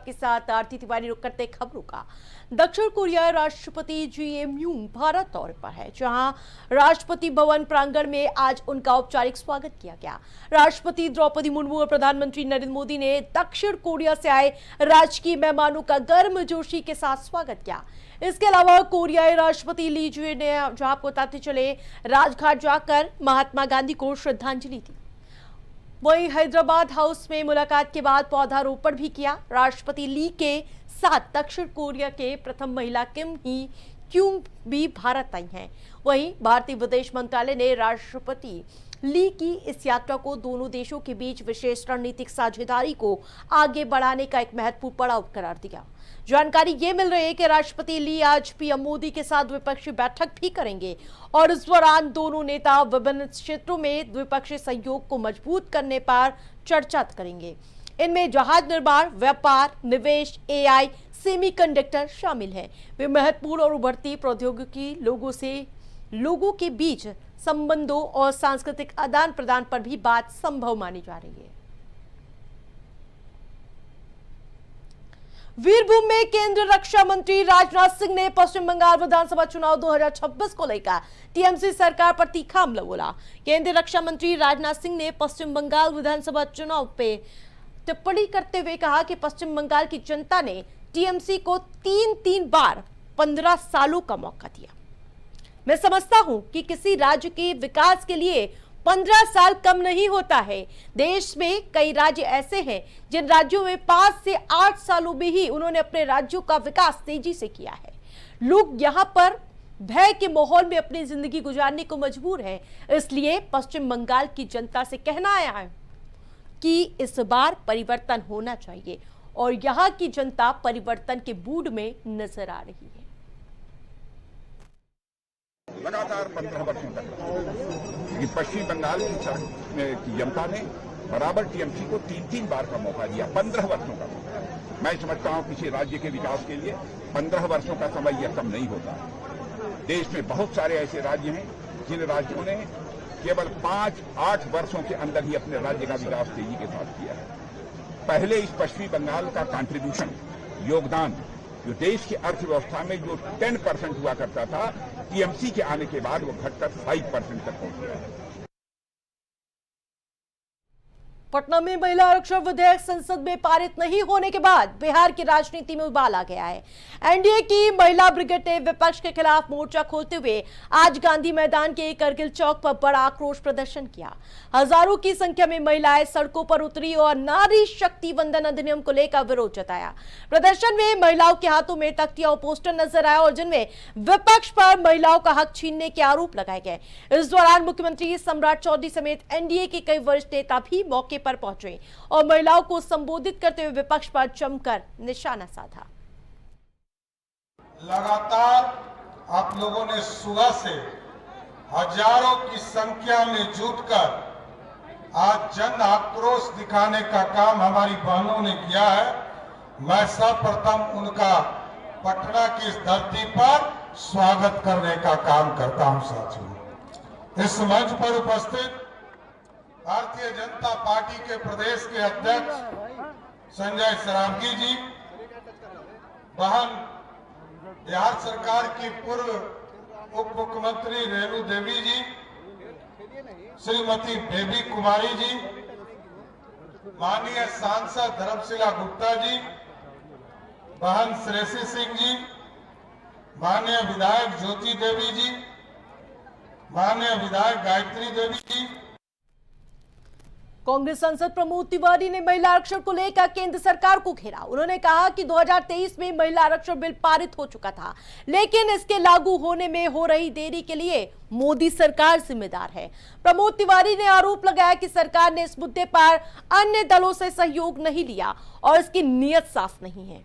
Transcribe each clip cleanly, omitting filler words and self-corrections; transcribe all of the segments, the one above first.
आपके साथ आरती तिवारी। रुक करते खबरों का। दक्षिण कोरिया राष्ट्रपति जी यून भारत दौरे पर है, जहां राष्ट्रपति भवन प्रांगण में आज उनका औपचारिक स्वागत किया गया। राष्ट्रपति द्रौपदी मुर्मू और प्रधानमंत्री नरेंद्र मोदी ने दक्षिण कोरिया से आए राजकीय मेहमानों का गर्मजोशी के साथ स्वागत किया। इसके अलावा कोरियाई राष्ट्रपति ली जुए ने, जो आपको बताते चले, राजघाट जाकर महात्मा गांधी को श्रद्धांजलि दी। वहीं हैदराबाद हाउस में मुलाकात के बाद पौधारोपण भी किया। राष्ट्रपति ली के साथ दक्षिण कोरिया के प्रथम महिला किम ही क्यूंग भी भारत आई हैं। वहीं भारतीय विदेश मंत्रालय ने राष्ट्रपति ली की इस यात्रा को दोनों देशों के बीच विशेष रणनीतिक साझेदारी को आगे बढ़ाने का एक महत्वपूर्ण पड़ाव करार दिया। जानकारी ये मिल रही है कि राष्ट्रपति ली आज पीएम मोदी के साथ द्विपक्षीय बैठक भी करेंगे और इस दौरान दोनों नेता विभिन्न क्षेत्रों में द्विपक्षीय सहयोग को मजबूत करने पर चर्चा करेंगे। इनमें जहाज निर्माण, व्यापार, निवेश, एआई, सेमीकंडक्टर शामिल हैं। वे महत्वपूर्ण और उभरती प्रौद्योगिकी, लोगों के बीच संबंधों और सांस्कृतिक आदान प्रदान पर भी बात संभव मानी जा रही है। वीरभूम में केंद्रीय रक्षा मंत्री राजनाथ सिंह ने पश्चिम बंगाल विधानसभा चुनाव 2026 को लेकर टीएमसी सरकार पर तीखा हमला बोला। केंद्रीय रक्षा मंत्री राजनाथ सिंह ने पश्चिम बंगाल विधानसभा चुनाव पे टिप्पणी करते हुए कहा कि पश्चिम बंगाल की जनता ने टीएमसी को तीन बार 15 सालों का मौका दिया। मैं समझता हूं कि किसी राज्य के विकास के लिए 15 साल कम नहीं होता है। देश में कई राज्य ऐसे हैं जिन राज्यों में 5 से 8 सालों में ही उन्होंने अपने राज्यों का विकास तेजी से किया है। लोग यहां पर भय के माहौल में अपनी जिंदगी गुजारने को मजबूर हैं। इसलिए पश्चिम बंगाल की जनता से कहना आया है कि इस बार परिवर्तन होना चाहिए और यहां की जनता परिवर्तन के मूड में नजर आ रही है। लगातार 15 वर्षों तक पश्चिम बंगाल की जनता ने बराबर टीएमसी को 3 बार का मौका दिया, 15 वर्षों का मौका। मैं समझता हूं किसी राज्य के विकास के लिए 15 वर्षों का समय यह कम नहीं होता। देश में बहुत सारे ऐसे राज्य हैं जिन राज्यों ने केवल 5-8 वर्षों के अंदर ही अपने राज्य का विकास तेजी के साथ किया है। पहले इस पश्चिमी बंगाल का कंट्रीब्यूशन, योगदान, जो देश की अर्थव्यवस्था में जो 10% हुआ करता था, टीएमसी के आने के बाद वो घटकर 5% तक पहुंच गया है। पटना में महिला आरक्षण विधेयक संसद में पारित नहीं होने के बाद बिहार की राजनीति में उबाल आ गया है। एनडीए की महिला ब्रिगेड ने विपक्ष के खिलाफ मोर्चा खोलते हुए आज गांधी मैदान के करगिल चौक पर बड़ा आक्रोश प्रदर्शन किया। हजारों की संख्या में महिलाएं सड़कों पर उतरी और नारी शक्ति वंदन अधिनियम को लेकर विरोध जताया। प्रदर्शन में महिलाओं के हाथों में तख्तियां और पोस्टर नजर आए और जिनमें विपक्ष पर महिलाओं का हक छीनने के आरोप लगाए गए। इस दौरान मुख्यमंत्री सम्राट चौधरी समेत एनडीए के कई वरिष्ठ नेता भी मौके पर पहुंचे और महिलाओं को संबोधित करते हुए विपक्ष पर जमकर निशाना साधा। लगातार आप लोगों ने सुबह से हजारों की संख्या में जुटकर आज जन आक्रोश दिखाने का काम हमारी बहनों ने किया है। मैं सर्वप्रथम उनका पटना की इस धरती पर स्वागत करने का काम करता हूं। साथियों, इस मंच पर उपस्थित भारतीय जनता पार्टी के प्रदेश के अध्यक्ष संजय सरावगी जी, बहन बिहार सरकार की पूर्व उप मुख्यमंत्री रेणु देवी जी, श्रीमती बेबी कुमारी जी, माननीय सांसद धर्मशिला गुप्ता जी, बहन श्रेयसी सिंह जी, माननीय विधायक ज्योति देवी जी, माननीय विधायक गायत्री देवी जी। कांग्रेस सांसद प्रमोद तिवारी ने महिला आरक्षण को लेकर केंद्र सरकार को घेरा। उन्होंने कहा कि 2023 में महिला आरक्षण बिल पारित हो चुका था, लेकिन इसके लागू होने में हो रही देरी के लिए मोदी सरकार जिम्मेदार है। प्रमोद तिवारी ने आरोप लगाया कि सरकार ने इस मुद्दे पर अन्य दलों से सहयोग नहीं लिया और इसकी नीयत साफ नहीं है।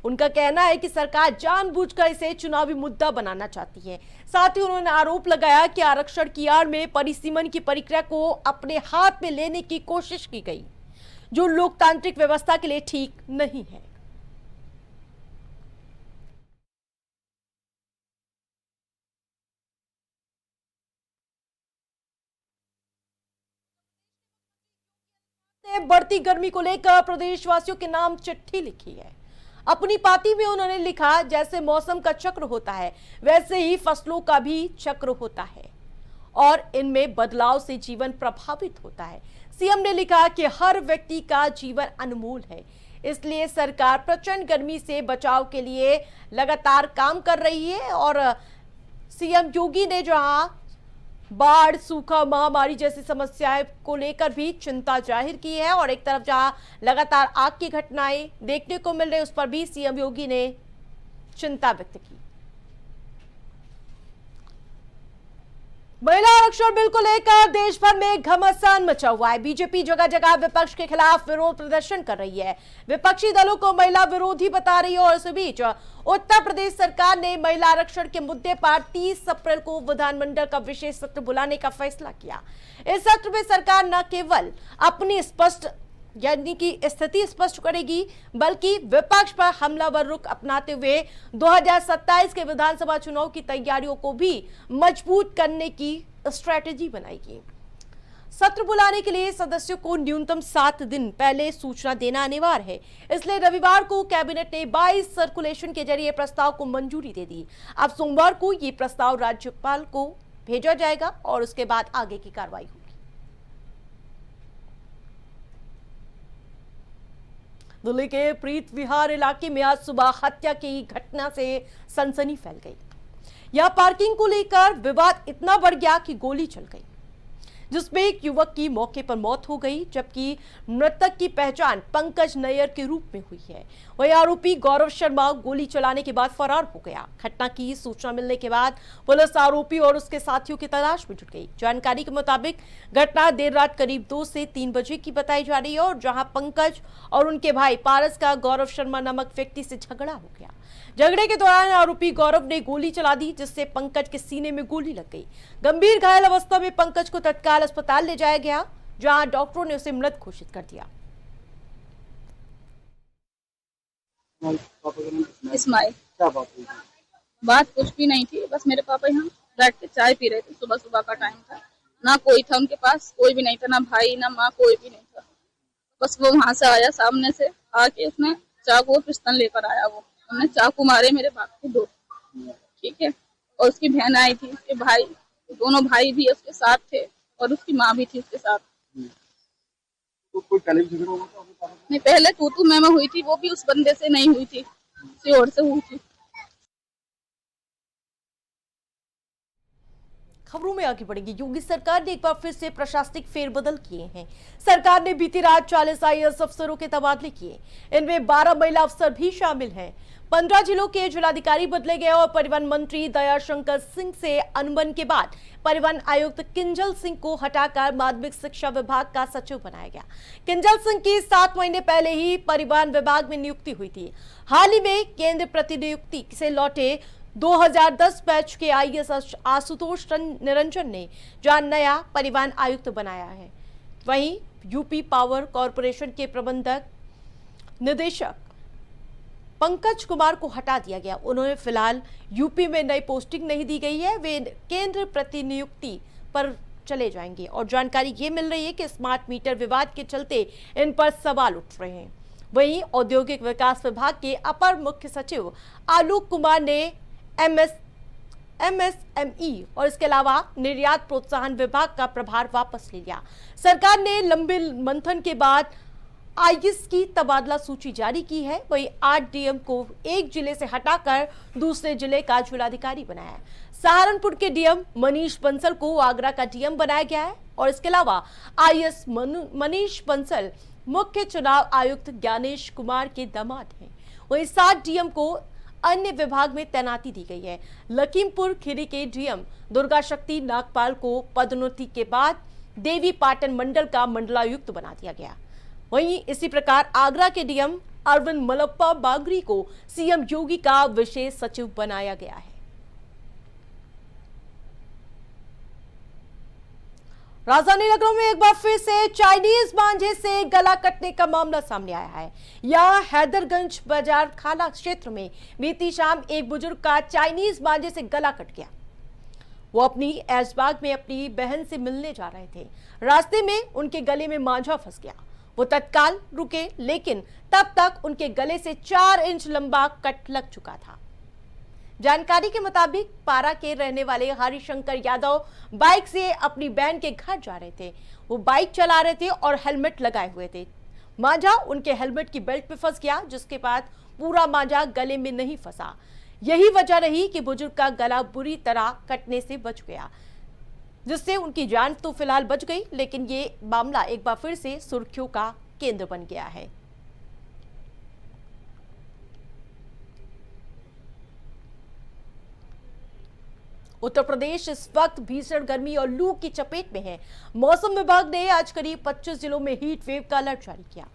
उनका कहना है कि सरकार जानबूझकर इसे चुनावी मुद्दा बनाना चाहती है। साथ ही उन्होंने आरोप लगाया कि आरक्षण की आड़ में परिसीमन की प्रक्रिया को अपने हाथ में लेने की कोशिश की गई, जो लोकतांत्रिक व्यवस्था के लिए ठीक नहीं है। ने बढ़ती गर्मी को लेकर प्रदेशवासियों के नाम चिट्ठी लिखी है। अपनी पाती में उन्होंने लिखा, जैसे मौसम का चक्र होता है वैसे ही फसलों का भी चक्र होता है और इनमें बदलाव से जीवन प्रभावित होता है। सीएम ने लिखा कि हर व्यक्ति का जीवन अनमोल है, इसलिए सरकार प्रचंड गर्मी से बचाव के लिए लगातार काम कर रही है। और सीएम योगी ने जहां बाढ़, सूखा, महामारी जैसी समस्याएं को लेकर भी चिंता जाहिर की है और एक तरफ जहां लगातार आग की घटनाएं देखने को मिल रही, उस पर भी सीएम योगी ने चिंता व्यक्त की। महिला आरक्षण बिल को लेकर देश भर में घमासान मचा हुआ है। बीजेपी जगह जगह विपक्ष के खिलाफ विरोध प्रदर्शन कर रही है, विपक्षी दलों को महिला विरोधी बता रही है और इस बीच उत्तर प्रदेश सरकार ने महिला आरक्षण के मुद्दे पर 30 अप्रैल को विधानमंडल का विशेष सत्र बुलाने का फैसला किया। इस सत्र में सरकार न केवल अपनी यानी कि स्थिति स्पष्ट करेगी, बल्कि विपक्ष पर हमलावर रुख अपनाते हुए 2027 के विधानसभा चुनाव की तैयारियों को भी मजबूत करने की स्ट्रेटेजी बनाएगी। सत्र बुलाने के लिए सदस्यों को न्यूनतम 7 दिन पहले सूचना देना अनिवार्य है, इसलिए रविवार को कैबिनेट ने 22 सर्कुलेशन के जरिए प्रस्ताव को मंजूरी दे दी। अब सोमवार को ये प्रस्ताव राज्यपाल को भेजा जाएगा और उसके बाद आगे की कार्रवाई होगी। दिल्ली के प्रीत विहार इलाके में आज सुबह हत्या की घटना से सनसनी फैल गई। यहां पार्किंग को लेकर विवाद इतना बढ़ गया कि गोली चल गई, जिसमें एक युवक की मौके पर मौत हो गई, जबकि मृतक की पहचान पंकज नैयर के रूप में हुई है। वही आरोपी गौरव शर्मा गोली चलाने के बाद फरार हो गया। घटना की सूचना मिलने के बाद पुलिस आरोपी और उसके साथियों की तलाश में जुट गई। जानकारी के मुताबिक घटना देर रात करीब 2 से 3 बजे की बताई जा रही है और जहां पंकज और उनके भाई पारस का गौरव शर्मा नामक व्यक्ति से झगड़ा हो गया। झगड़े के दौरान आरोपी गौरव ने गोली चला दी, जिससे पंकज के सीने में गोली लग गई। गंभीर घायल अवस्था में पंकज को तत्काल अस्पताल ले जाया गया, जहां डॉक्टरों ने उसे मृत घोषित कर दिया। इस्माइल, क्या बात कुछ भी नहीं थी, बस मेरे पापा यहाँ बैठ के चाय पी रहे थे। सुबह सुबह का टाइम था, ना कोई था उनके पास, कोई भी नहीं था, ना भाई ना माँ, कोई भी नहीं था। बस वो वहां से आया, सामने से आके उसने चाकू और पिस्टल लेकर आया। वो उन्होंने चाकू मारे मेरे बाप के 2, ठीक है। और उसकी बहन आई थी, उसके भाई, दोनों भाई भी उसके साथ थे और उसकी माँ भी थी उसके साथ। तो कोई पहले भी झगड़ा हुआ था? नहीं, पहले तू मैं हुई थी, वो भी उस बंदे से नहीं हुई थी, किसी और से हुई थी। खबरों में आगे बढ़ेंगे। योगी सरकार ने एक बार फिर से प्रशासनिक फेरबदल किए हैं। सरकार ने बीती रात 40 आईएएस अफसरों के तबादले किए, इनमें 12 महिला अफसर भी शामिल हैं। 15 जिलों के जिलाधिकारी बदले गए और परिवहन मंत्री दयाशंकर सिंह से अनुमन के बाद परिवहन आयुक्त किंजल सिंह को हटाकर माध्यमिक शिक्षा विभाग का सचिव बनाया गया। किंजल सिंह की 7 महीने पहले ही परिवहन विभाग में नियुक्ति हुई थी। हाल ही में केंद्र प्रतिनियुक्ति से लौटे 2010 बैच के आईएएस आशुतोष निरंजन ने जहां नया परिवहन आयुक्त बनाया है, वहीं यूपी पावर कॉरपोरेशन के प्रबंधक निदेशक पंकज कुमार को हटा दिया गया। उन्हें फिलहाल यूपी में नई पोस्टिंग नहीं दी गई है, वे केंद्र प्रतिनियुक्ति पर चले जाएंगे। और जानकारी ये मिल रही है कि स्मार्ट मीटर विवाद के चलते इन पर सवाल उठ रहे हैं। वहीं औद्योगिक विकास विभाग के अपर मुख्य सचिव आलोक कुमार ने एमएसएमई और इसके अलावा निर्यात प्रोत्साहन विभाग का प्रभार वापस ले लिया। सरकार ने लंबे मंथन के बाद आईएएस की तबादला सूची जारी की है। वही 8 डीएम को एक जिले से हटाकर दूसरे जिले का जिलाधिकारी बनाया है। सहारनपुर के डीएम मनीष बंसल को आगरा का डीएम बनाया गया है और इसके अलावा आईएएस मनीष बंसल मुख्य चुनाव आयुक्त ज्ञानेश कुमार के दामाद हैं। वही 7 डीएम को अन्य विभाग में तैनाती दी गई है। लखीमपुर खीरी के डीएम दुर्गा शक्ति नागपाल को पदोन्नति के बाद देवी पाटन मंडल का मंडलायुक्त बना दिया गया। वहीं इसी प्रकार आगरा के डीएम अरविंद मलप्पा बागरी को सीएम योगी का विशेष सचिव बनाया गया है। राजधानी लखनऊ में एक बार फिर से चाइनीज मांझे से गला कटने का मामला सामने आया है। यहां हैदरगंज बाजार खाला क्षेत्र में बीती शाम एक बुजुर्ग का चाइनीज मांझे से गला कट गया। वो अपनी ऐशबाग में अपनी बहन से मिलने जा रहे थे। रास्ते में उनके गले में मांझा फंस गया। वो तत्काल रुके, लेकिन तब तक उनके गले से 4 इंच लंबा कट लग चुका था। जानकारी के मुताबिक पारा के रहने वाले हरिशंकर यादव बाइक से अपनी बहन के घर जा रहे थे। वो बाइक चला रहे थे और हेलमेट लगाए हुए थे। मांझा उनके हेलमेट की बेल्ट पे फंस गया, जिसके बाद पूरा मांझा गले में नहीं फंसा। यही वजह रही कि बुजुर्ग का गला बुरी तरह कटने से बच गया, जिससे उनकी जान तो फिलहाल बच गई, लेकिन ये मामला एक बार फिर से सुर्खियों का केंद्र बन गया है। उत्तर प्रदेश इस वक्त भीषण गर्मी और लू की चपेट में है। मौसम विभाग ने आज करीब 25 जिलों में हीट वेव का अलर्ट जारी किया।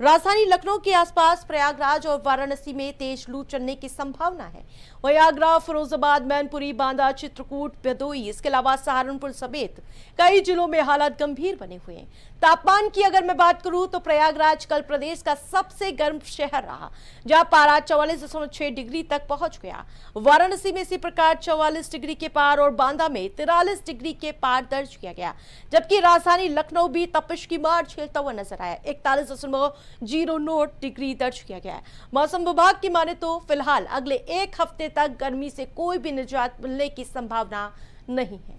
राजधानी लखनऊ के आसपास प्रयागराज और वाराणसी में तेज लू चलने की संभावना है। वहीं आगरा, फिरोजाबाद, मैनपुरी, बांदा, चित्रकूट, भदोई, इसके अलावा सहारनपुर समेत कई जिलों में हालात गंभीर बने हुए हैं। तापमान की अगर मैं बात करूं तो प्रयागराज कल प्रदेश का सबसे गर्म शहर रहा, जहां पारा 44.6 डिग्री तक पहुंच गया। वाराणसी में इसी प्रकार 44 डिग्री के पार और बांदा में 43 डिग्री के पार दर्ज किया गया, जबकि राजधानी लखनऊ भी तपिश की मार झेलता हुआ नजर आया। 41.09 डिग्री दर्ज किया गया है। मौसम विभाग की माने तो फिलहाल अगले एक हफ्ते तक गर्मी से कोई भी निजात मिलने की संभावना नहीं है।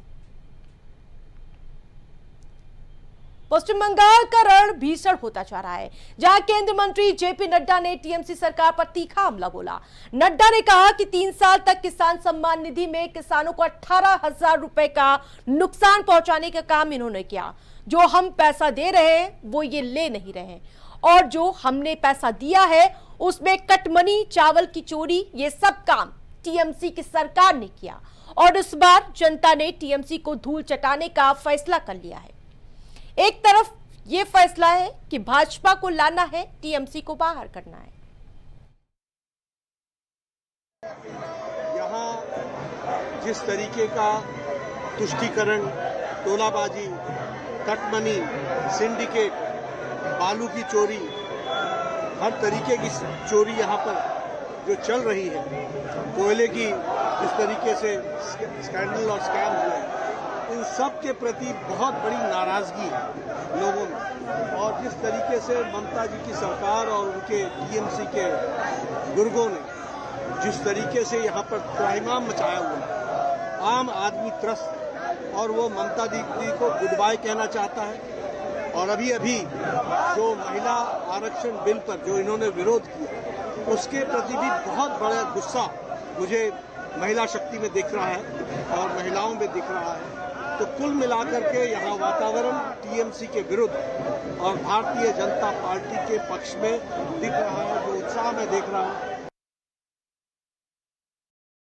पश्चिम बंगाल का रण भीषण होता जा रहा है, जहां केंद्रीय मंत्री जेपी नड्डा ने टीएमसी सरकार पर तीखा हमला बोला। नड्डा ने कहा कि 3 साल तक किसान सम्मान निधि में किसानों को 18,000 रुपए का नुकसान पहुंचाने का काम इन्होंने किया। जो हम पैसा दे रहे हैं वो ये ले नहीं रहे, और जो हमने पैसा दिया है उसमें कटमनी, चावल की चोरी, ये सब काम टीएमसी की सरकार ने किया, और इस बार जनता ने टीएमसी को धूल चटाने का फैसला कर लिया है। एक तरफ यह फैसला है कि भाजपा को लाना है, टीएमसी को बाहर करना है। यहाँ जिस तरीके का तुष्टीकरण, टोलाबाजी, कटमनी, सिंडिकेट, बालू की चोरी, हर तरीके की चोरी यहाँ पर जो चल रही है, कोयले की जिस तरीके से स्कैंडल और स्कैम हुए हैं, इन सब के प्रति बहुत बड़ी नाराजगी है लोगों में। और जिस तरीके से ममता जी की सरकार और उनके टीएमसी के गुर्गों ने जिस तरीके से यहाँ पर त्राहिमाम मचाया हुआ है, आम आदमी त्रस्त, और वो ममता दीदी को गुड बाय कहना चाहता है। और अभी जो महिला आरक्षण बिल पर जो इन्होंने विरोध किया, उसके प्रति भी बहुत बड़ा गुस्सा मुझे महिला शक्ति में दिख रहा है और महिलाओं में दिख रहा है। तो कुल मिलाकर के यहाँ वातावरण टीएमसी के विरुद्ध और भारतीय जनता पार्टी के पक्ष में दिख रहा है। जो उत्साह मैं देख रहा हूँ